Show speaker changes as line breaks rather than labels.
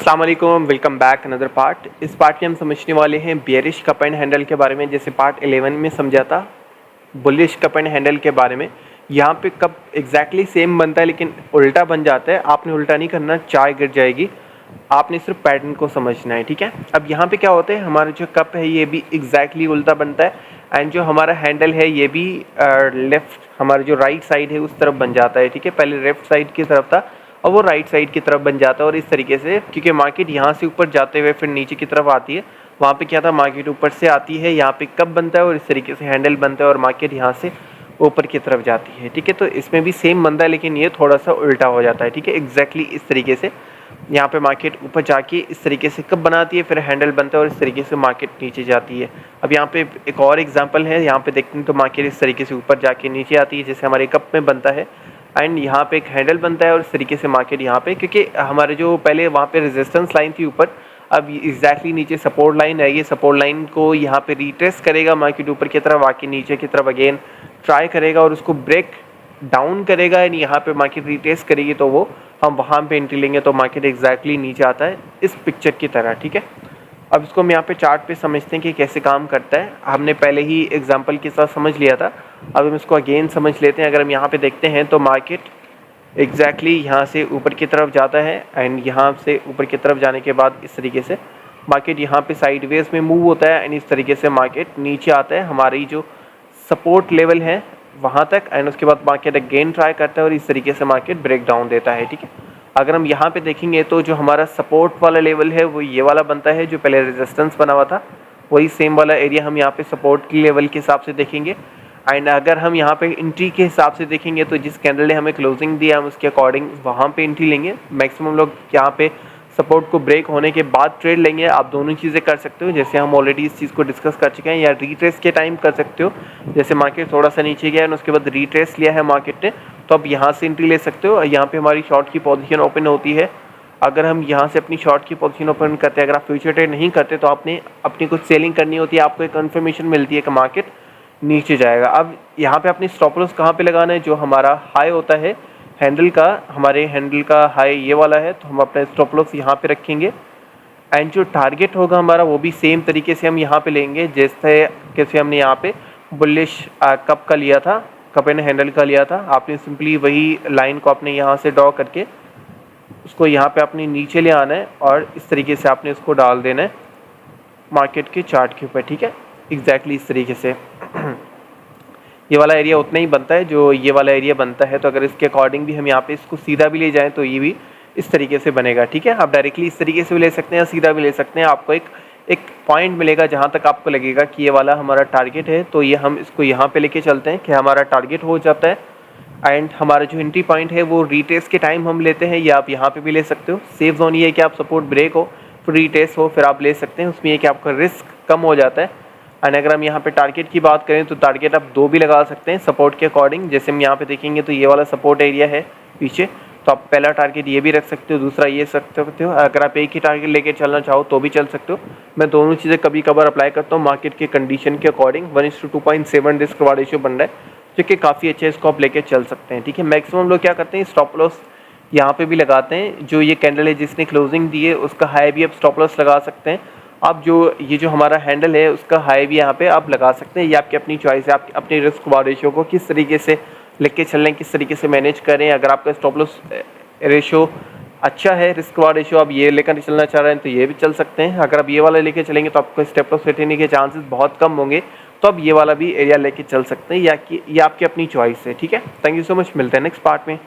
अस्सलाम वालेकुम, welcome back another part. इस पार्ट में हम समझने वाले हैं बेयरिश कप एंड हैंडल के बारे में। जैसे पार्ट 11 में समझा था बुलिश कप एंड हैंडल के बारे में। यहाँ पे कप एग्जैक्टली सेम बनता है लेकिन उल्टा बन जाता है। आपने उल्टा नहीं करना, चाय गिर जाएगी। आपने सिर्फ पैटर्न को समझना है, ठीक है। अब यहाँ पे क्या होता है, हमारा जो कप है ये भी एग्जैक्टली उल्टा बनता है एंड जो हमारा हैंडल है ये भी लेफ्ट, हमारा जो राइट साइड है उस तरफ बन जाता है, ठीक है। पहले लेफ्ट साइड की तरफ था और वो राइट साइड की तरफ बन जाता है। और इस तरीके से, क्योंकि मार्केट यहाँ से ऊपर जाते हुए फिर नीचे की तरफ आती है, वहाँ पे क्या था, मार्केट ऊपर से आती है, यहाँ पे कप बनता है और इस तरीके से हैंडल बनता है और मार्केट यहाँ से ऊपर की तरफ जाती है, ठीक है। तो इसमें भी सेम बनता है लेकिन ये थोड़ा सा उल्टा हो जाता है, ठीक है। एग्जैक्टली इस तरीके से यहाँ पे मार्केट ऊपर जाके इस तरीके से कप बनाती है, फिर हैंडल बनता है और इस तरीके से मार्केट नीचे जाती है। अब यहाँ पे एक और एग्जांपल है, यहाँ पे देखते हैं तो मार्केट इस तरीके से ऊपर जाके नीचे आती है जैसे हमारे कप में बनता है एंड यहाँ पे एक हैंडल बनता है और इस तरीके से मार्केट यहाँ पे, क्योंकि हमारे जो पहले वहाँ पे रेजिस्टेंस लाइन थी ऊपर, अब एग्जैक्टली नीचे सपोर्ट लाइन है। ये सपोर्ट लाइन को यहाँ पे रिट्रेस करेगा, मार्केट ऊपर की तरफ आके नीचे की तरफ अगेन ट्राई करेगा और उसको ब्रेक डाउन करेगा एंड यहाँ पे मार्केट रिट्रेस करेगी तो वो हम वहाँ पे एंट्री लेंगे तो मार्केट एग्जैक्टली नीचे आता है इस पिक्चर की तरह, ठीक है। अब इसको हम यहाँ पे चार्ट पे समझते हैं कि कैसे काम करता है। हमने पहले ही एग्जांपल के साथ समझ लिया था, अब हम इसको अगेन समझ लेते हैं। अगर हम यहाँ पे देखते हैं तो मार्केट एग्जैक्टली यहाँ से ऊपर की तरफ जाता है एंड यहाँ से ऊपर की तरफ जाने के बाद इस तरीके से मार्केट यहाँ पे साइडवेज में मूव होता है एंड इस तरीके से मार्केट नीचे आता है हमारी जो सपोर्ट लेवल है वहाँ तक एंड उसके बाद मार्केट अगेन ट्राई करता है और इस तरीके से मार्केट ब्रेक डाउन देता है, ठीक है। अगर हम यहाँ पे देखेंगे तो जो हमारा सपोर्ट वाला लेवल है वो ये वाला बनता है, जो पहले रेजिस्टेंस बना हुआ था वही सेम वाला एरिया हम यहाँ पे सपोर्ट की लेवल के हिसाब से देखेंगे। एंड अगर हम यहाँ पे एंट्री के हिसाब से देखेंगे तो जिस कैंडल ने हमें क्लोजिंग दिया हम उसके अकॉर्डिंग वहाँ पे एंट्री लेंगे। मैक्सिमम लोग यहाँ पे सपोर्ट को ब्रेक होने के बाद ट्रेड लेंगे। आप दोनों चीज़ें कर सकते हो, जैसे हम ऑलरेडी इस चीज़ को डिस्कस कर चुके हैं, या रिट्रेस के टाइम कर सकते हो। जैसे मार्केट थोड़ा सा नीचे गया और उसके बाद रिट्रेस लिया है मार्केट ने, तो अब यहाँ से एंट्री ले सकते हो। यहाँ पे हमारी शॉर्ट की पोजीशन ओपन होती है। अगर हम यहाँ से अपनी शॉर्ट की पोजीशन ओपन करते हैं, अगर आप फ्यूचर ट्रेड नहीं करते तो आपने अपनी कुछ सेलिंग करनी होती है, आपको एक कन्फर्मेशन मिलती है कि मार्केट नीचे जाएगा। अब यहाँ पे अपनी स्टॉप लॉस कहाँ पे लगाना है, जो हमारा हाई होता है हैंडल का, हमारे हैंडल का हाई ये वाला है, तो हम अपना स्टॉप लॉस यहाँ पे रखेंगे एंड जो टारगेट होगा हमारा वो भी सेम तरीके से हम यहाँ पे लेंगे जैसे हमने यहाँ पे बुलिश कप का लिया था, कप एंड हैंडल का लिया था। आपने सिंपली वही लाइन को आपने यहाँ से ड्रॉ करके उसको यहाँ पे आपने नीचे ले आना है और इस तरीके से आपने उसको डाल देना है मार्केट के चार्ट के ऊपर, ठीक है। एग्जैक्टली इस तरीके से ये वाला एरिया उतना ही बनता है जो ये वाला एरिया बनता है। तो अगर इसके अकॉर्डिंग भी हम यहाँ पे इसको सीधा भी ले जाएं तो ये भी इस तरीके से बनेगा, ठीक है। आप डायरेक्टली इस तरीके से भी ले सकते हैं या सीधा भी ले सकते हैं। आपको एक पॉइंट मिलेगा जहाँ तक आपको लगेगा कि ये वाला हमारा टारगेट है, तो ये हम इसको यहाँ पे लेके चलते हैं कि हमारा टारगेट हो जाता है। एंड हमारा जो एंट्री पॉइंट है वो रीटेस्ट के टाइम हम लेते हैं, या आप यहाँ पे भी ले सकते हो। सेफ जोन ये है कि आप सपोर्ट ब्रेक हो फिर रीटेस्ट हो फिर आप ले सकते हैं, उसमें ये कि आपका रिस्क कम हो जाता है। एंड अगर हम यहाँ पे टारगेट की बात करें तो टारगेट आप दो भी लगा सकते हैं सपोर्ट के अकॉर्डिंग। जैसे हम यहाँ पे देखेंगे तो ये वाला सपोर्ट एरिया है पीछे, तो आप पहला टारगेट ये भी रख सकते हो, दूसरा ये सकते हो। अगर आप एक ही टारगेट लेके चलना चाहो तो भी चल सकते हो। मैं दोनों चीज़ें कभी कभार अप्लाई करता हूँ मार्केट के कंडीशन के अकॉर्डिंग। 1:2.7 रिस्क रिवार्ड रेशियो बन रहा है जो कि काफ़ी अच्छे इसको आप लेके चल सकते हैं, ठीक है। मैक्सिमम लोग क्या करते हैं, स्टॉप लॉस यहाँ पे भी लगाते हैं। जो ये कैंडल है जिसने क्लोजिंग दी है उसका हाई भी आप स्टॉप लॉस लगा सकते हैं। आप ये जो हमारा हैंडल है उसका हाई भी यहाँ पे आप लगा सकते हैं। ये आपकी अपनी चॉइस है, आप अपनी रिस्क रिवार्ड रेशियो को किस तरीके से लेके चल रहे हैं, किस तरीके से मैनेज करें। अगर आपका स्टॉप लॉस रेशियो अच्छा है, रिस्क रिवार्ड रेशियो आप ये लेकर चलना चाह रहे हैं तो ये भी चल सकते हैं। अगर आप ये वाला लेके चलेंगे तो आपको स्टॉप लॉस हिटने के चांसेस बहुत कम होंगे, तो आप ये वाला भी एरिया लेके चल सकते हैं, या कि ये आपकी अपनी चॉइस है, ठीक है। थैंक यू सो मच, मिलते हैं नेक्स्ट पार्ट में।